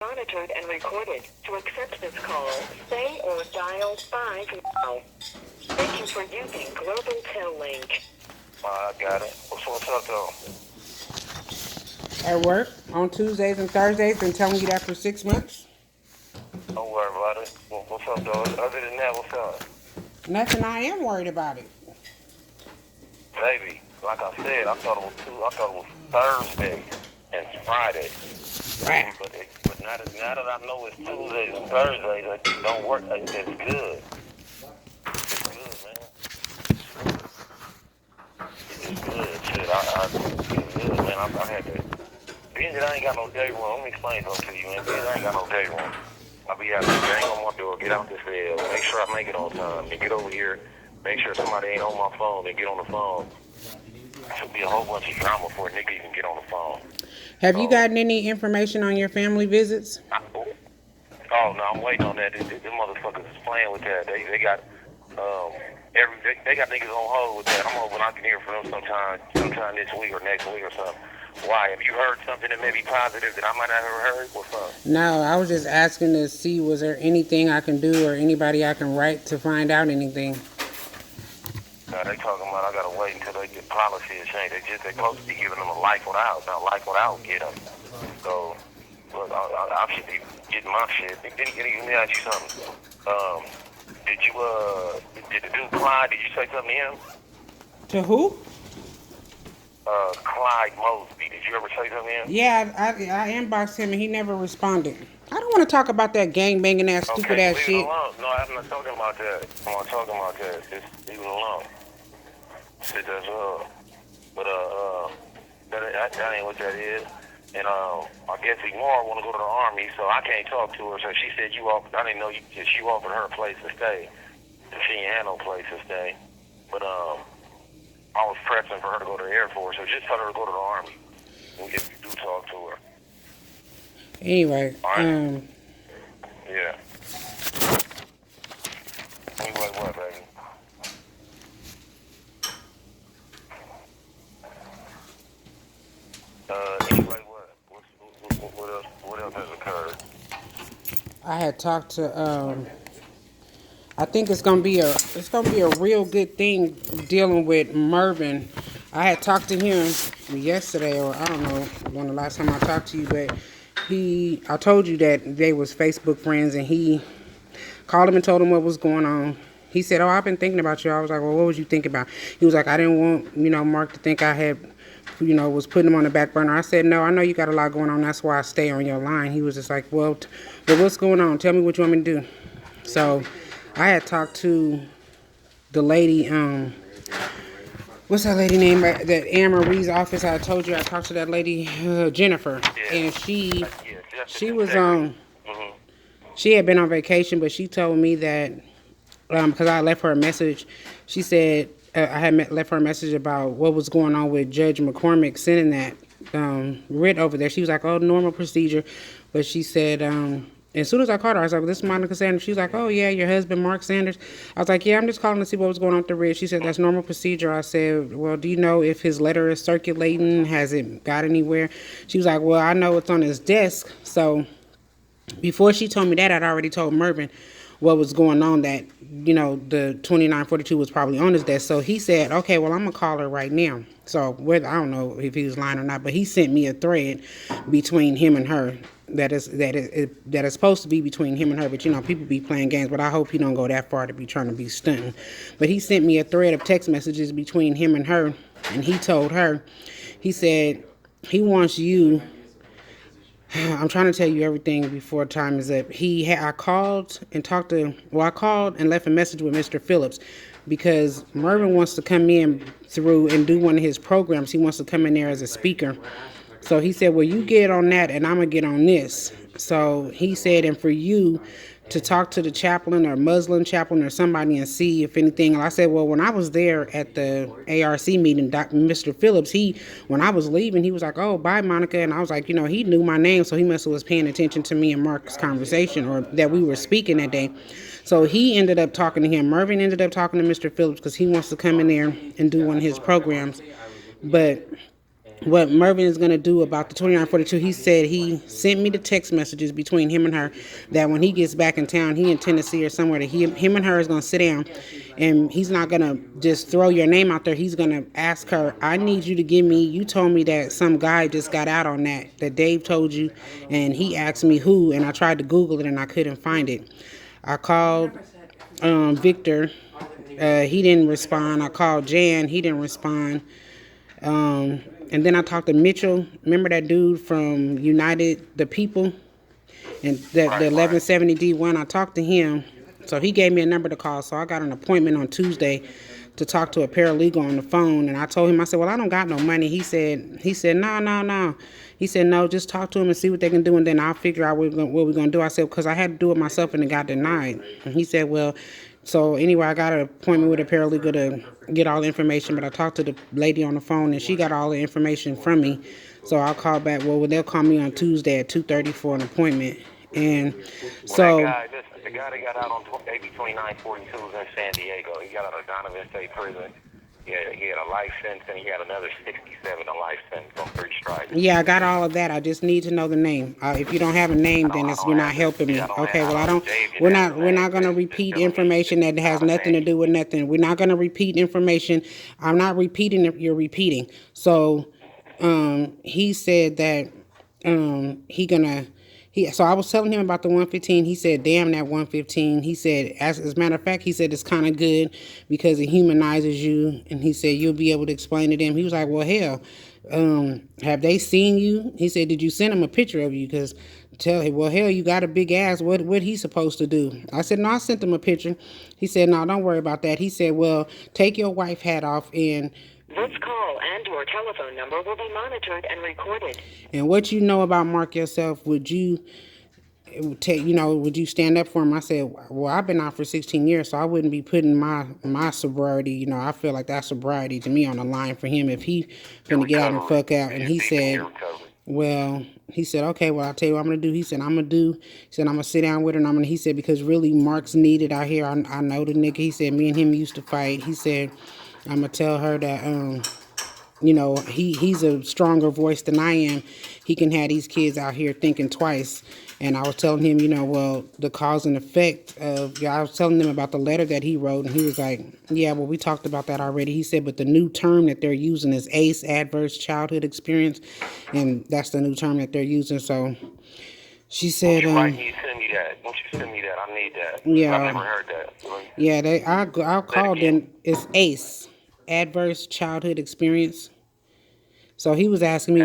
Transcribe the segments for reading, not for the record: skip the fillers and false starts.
monitored and recorded. To accept this call, say or dial 5 now. Thank you for using Global Tel Link. I got it. What's up, though? At work on Tuesdays and Thursdays, been telling you that for 6 months. Don't worry about it. What's up, though? Other than that, what's up? Nothing. I am worried about it. Baby, like I said, I thought it was Thursday and Friday. Right. But now that I know it's Tuesdays and Thursdays, it don't work. It's good. It's good, man. It's good. Shit, it's good, man. I had to. Being that I ain't got no day room, let me explain something to you, man. Being that I ain't got no day room, I'll be out there, bang on my door, get out this cell, make sure I make it on time, and get over here, make sure somebody ain't on my phone, and get on the phone. Should be a whole bunch of drama before a nigga even get on the phone. Have you gotten any information on your family visits? Oh no, I'm waiting on that. Them motherfuckers is playing with that. They got they got niggas on hold with that. I'm hoping I can hear from them sometime this week or next week or something. Why? Have you heard something that may be positive that I might not have heard? What's up? No, I was just asking to see, was there anything I can do or anybody I can write to find out anything? Now they talking about I gotta wait until they get policy to change. They supposed to be giving them a life without. Now life without get them. So, look, I should be getting my shit. Let me ask you something. Did the dude Clyde? Did you say something to him? To who? Clyde Mosby. Did you ever say something to him? Yeah, I inboxed him and he never responded. I don't want to talk about that gang banging ass stupid ass shit. Alone. No, I'm not talking about that. I'm not talking about that. Just leave it alone. Shit, that's but that ain't what that is. And I guess Ignore want to go to the Army, so I can't talk to her. So she said I didn't know she offered her a place to stay. She ain't had no place to stay. But I was pressing for her to go to the Air Force, so just tell her to go to the Army if you do talk to her. Anyway, right. Yeah. Anyway, what, baby? Anyway, what else has occurred? I had talked to I think it's gonna be a real good thing dealing with Mervin. I had talked to him yesterday, or I don't know when the last time I talked to you, but I told you that they was Facebook friends, and he called him and told him what was going on. He said, "Oh, I've been thinking about you." I was like, "Well, what was you thinking about?" He was like, "I didn't want Mark to think I had." Was putting him on the back burner. I said, "No, I know you got a lot going on. That's why I stay on your line." He was just like, well, what's going on? Tell me what you want me to do. So I had talked to the lady, what's that lady name? That Anne Marie's office. I told you I talked to that lady, Jennifer. Yeah. And she was Mm-hmm. she had been on vacation, but she told me that, because I left her a message, she said, I had left her a message about what was going on with Judge McCormick sending that writ over there. She was like, "Oh, normal procedure," but she said, as soon as I called her, I was like, "This is Monica Sanders." She was like, "Oh yeah, your husband Mark Sanders." I was like, "Yeah, I'm just calling to see what was going on with the writ." She said, "That's normal procedure." I said, "Well, do you know if his letter is circulating? Has it got anywhere?" She was like, "Well, I know it's on his desk." So before she told me that, I'd already told Mervin what was going on, that the 2942 was probably on his desk. So he said, "Okay, well, I'm gonna call her right now." So I don't know if he was lying or not, but he sent me a thread between him and her that is supposed to be between him and her. But people be playing games, but I hope he don't go that far to be trying to be stunting. But he sent me a thread of text messages between him and her, and he told her, he said he wants you. I'm trying to tell you everything before time is up. I called and left a message with Mr. Phillips, because Mervin wants to come in through and do one of his programs. He wants to come in there as a speaker. So he said, "Well, you get on that and I'm going to get on this." So he said, and for you to talk to the chaplain or Muslim chaplain or somebody and see if anything. And I said, well, when I was there at the ARC meeting, Mr. Phillips, when I was leaving, he was like, "Oh, bye, Monica." And I was like, he knew my name, so he must have was paying attention to me and Mark's conversation, or that we were speaking that day. So he ended up talking to him. Mervin ended up talking to Mr. Phillips because he wants to come in there and do one of his programs. But what Mervin is going to do about the 2942. He said he sent me the text messages between him and her that when he gets back in town, he in Tennessee or somewhere, that him and her is going to sit down, and he's not going to just throw your name out there. He's going to ask her, I need you to give me, you told me that some guy just got out on that Dave told you, and he asked me who, and I tried to Google it and I couldn't find it. I called Victor. He didn't respond. I called Jan. He didn't respond. And then I talked to Mitchell. Remember that dude from United the People? And the 1170 D1, I talked to him. So he gave me a number to call. So I got an appointment on Tuesday to talk to a paralegal on the phone. And I told him, I said, well, I don't got no money. He said, no. He said, no, just talk to him and see what they can do. And then I'll figure out what we're going to do. I said, because I had to do it myself and it got denied. And he said, well, so anyway, I got an appointment with a paralegal to get all the information, but I talked to the lady on the phone and she got all the information from me. So I'll call back. Well, they'll call me on Tuesday at 2:30 for an appointment. And so the guy that got out on AB 2942 was in San Diego. He got out of Donovan State Prison. Yeah, he had a life sentence and he had another 67 a life sentence on 3 strikes. Yeah, I got all of that. I just need to know the name. If you don't have a name, then you're not helping me. Okay, well we're not gonna repeat information that has nothing to do with nothing. We're not gonna repeat information. I'm not repeating if you're repeating. So he said that so I was telling him about the 115. He said, damn that 115. He said, as a matter of fact, he said it's kind of good because it humanizes you. And he said, you'll be able to explain to them. He was like, well, hell, have they seen you? He said, did you send him a picture of you? Because tell him, well, hell, you got a big ass. What he supposed to do? I said, no, I sent him a picture. He said, no, don't worry about that. He said, well, take your wife hat off and this call and your telephone number will be monitored and recorded. And what you know about Mark yourself, would you stand up for him? I said, well, I've been out for 16 years, so I wouldn't be putting my sobriety, I feel like that sobriety to me on the line for him if he finna get out and fuck out. And he said, okay, well, I'll tell you what I'm going to do. He said, I'm going to sit down with her and he said, because really Mark's needed out here. I know the nigga. He said, me and him used to fight. He said, I'm going to tell her that, he's a stronger voice than I am. He can have these kids out here thinking twice. And I was telling him, the cause and effect of, I was telling them about the letter that he wrote. And he was like, yeah, well, we talked about that already. He said, but the new term that they're using is ACE, Adverse Childhood Experience. And that's the new term that they're using. So she said, why can you send me that? Won't you send me that? I need that. Yeah. I've never heard that. Yeah, I'll call them. It's ACE, Adverse Childhood Experience. So he was asking me,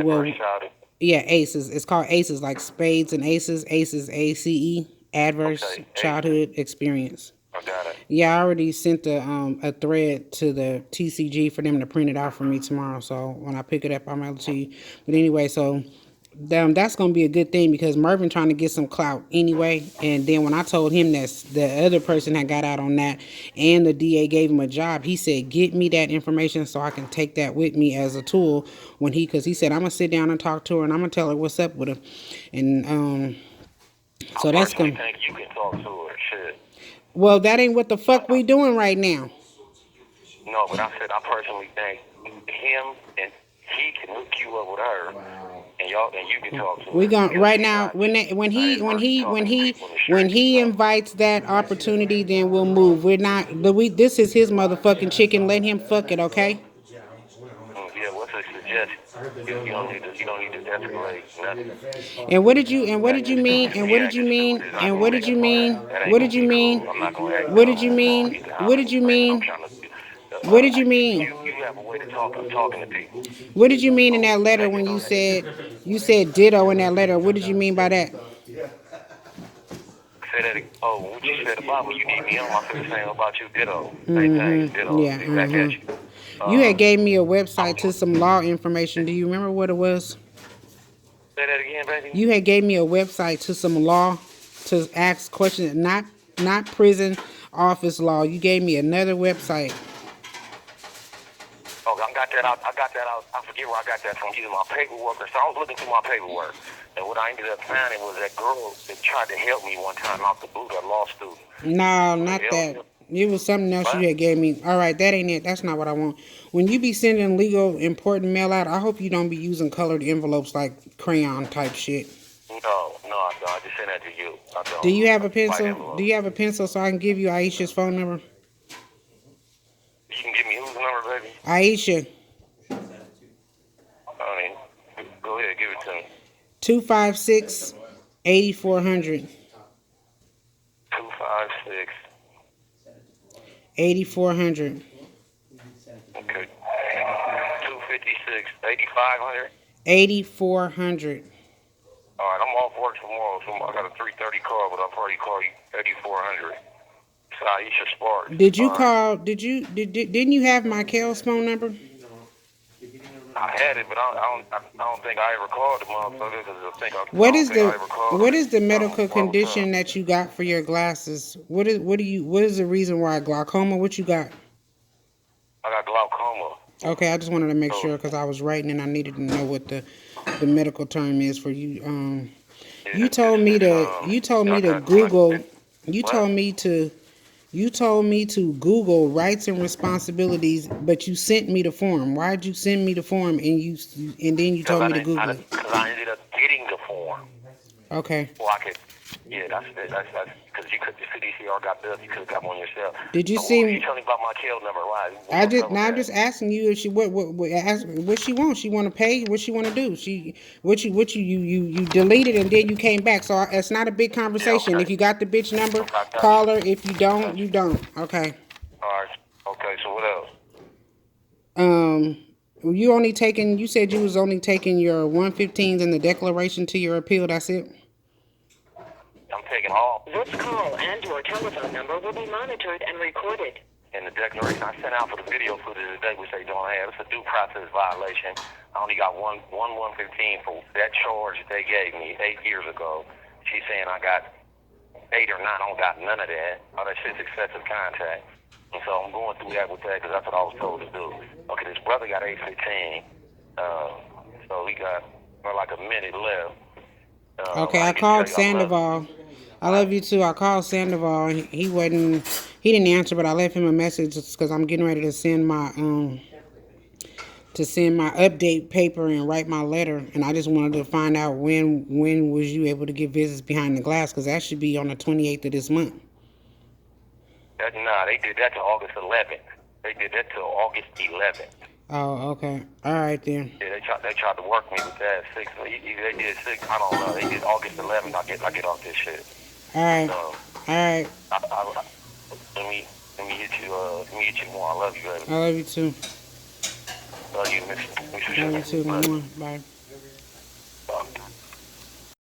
ACEs. It's called ACEs, like spades and aces. ACEs, ACE, Adverse Childhood Experience. I got it. Yeah, I already sent a thread to the TCG for them to print it out for me tomorrow. So when I pick it up, I'll mail it to you. But anyway, so that's going to be a good thing because Mervin trying to get some clout anyway. And then when I told him that the other person had got out on that and the DA gave him a job, he said, get me that information so I can take that with me as a tool because he said, I'm going to sit down and talk to her and I'm going to tell her what's up with her. And so that's going to... I think you can talk to her, shit. Well, that ain't what the fuck we doing right now. No, but I personally think him and he can hook you up with her. Wow. And you can talk to her. We going right now when he invites that opportunity, then we'll move. We're not. This is his motherfucking chicken. Let him fuck it, okay? Yeah, what's a suggestion? You don't need to escalate nothing. And what did you mean? What did you mean? What did you mean? What did you mean? What did you mean? What did you mean? What did you mean? You have a way to talk. I'm talking to people. What did you mean in that letter when you said ditto in that letter? What did you mean by that? Say that. Oh, what you said about me, you need me on. I feel the same about you, ditto. Same thing, ditto. Yeah. Back at you. You had gave me a website to some law information. Do you remember what it was? Say that again, baby. You had gave me a website to some law to ask questions, not prison office law. You gave me another website. Oh, I got that out. I forget where I got that from. Either my paperwork or so. I was looking through my paperwork. And what I ended up finding was that girl that tried to help me one time out the blue, that law student. No, not that. It was something else you had gave me. All right, that ain't it. That's not what I want. When you be sending legal important mail out, I hope you don't be using colored envelopes like crayon type shit. No, I don't. I just sent that to you. I don't. Do you have a White pencil? envelope. Do you have a pencil so I can give you Aisha's phone number? You can give me whose number, baby? Aisha, I mean, go ahead, give it to me. 256-8400. 256. 8400. Okay. 256, 8500. 8400. All right, I'm off work tomorrow, so I got a 3:30 call, but I'll probably call you 8400. It's Aisha Sparks. Did you All right. call? Didn't you have Michael's phone number? I had it, but I don't think I ever called the motherfucker because I think I. What I is don't think I the ever called what him. is the medical Why was condition that you got for your glasses? What is the reason why glaucoma? What you got? I got glaucoma. Okay, I just wanted to make sure because I was writing and I needed to know what the medical term is for you. You told me to Google. You told me to Google rights and responsibilities, but you sent me the form. Why'd you send me the form and then you told me to Google it? Because I ended up getting the form. Okay. Well, I could. Yeah, that's because you could. The CDCR got bills. You could have got one yourself. Did you So see what me? you tell me about my tail number? Why? I'm just asking you if she what she wants. She want to pay. What she want to do? You deleted and then you came back. So it's not a big conversation. Yeah, okay. If you got the bitch number, Okay, I got call her. If you don't, you don't. Okay. All right. Okay. So what else? You said you was only taking your 115s and the declaration to your appeal. That's it. I'm taking all. This call and your telephone number will be monitored and recorded. And the declaration I sent out for the video footage today, which they don't have, it's a due process violation. I only got one 115 for that charge they gave me 8 years ago. She's saying I got 8 or 9. I don't got none of that. All that shit's excessive contact. And so I'm going through that with that because that's what I was told to do. Okay, this brother got 815. So he got like a minute left. Okay, I called Sandoval. I love you too. I called Sandoval. He didn't answer, but I left him a message because I'm getting ready to send my update paper and write my letter. And I just wanted to find out when was you able to get visits behind the glass because that should be on the 28th of this month. Nah, they did that to August 11th. They did that till August 11th. Oh, okay. All right then. Yeah, they tried to work me with that 6. They did 6. I don't know. They did August 11th. I get off this shit. All right. All right. Let me hit you. Let me hit you more. I love you, baby. I love you too. Love you, Miss. Love you too. Bye.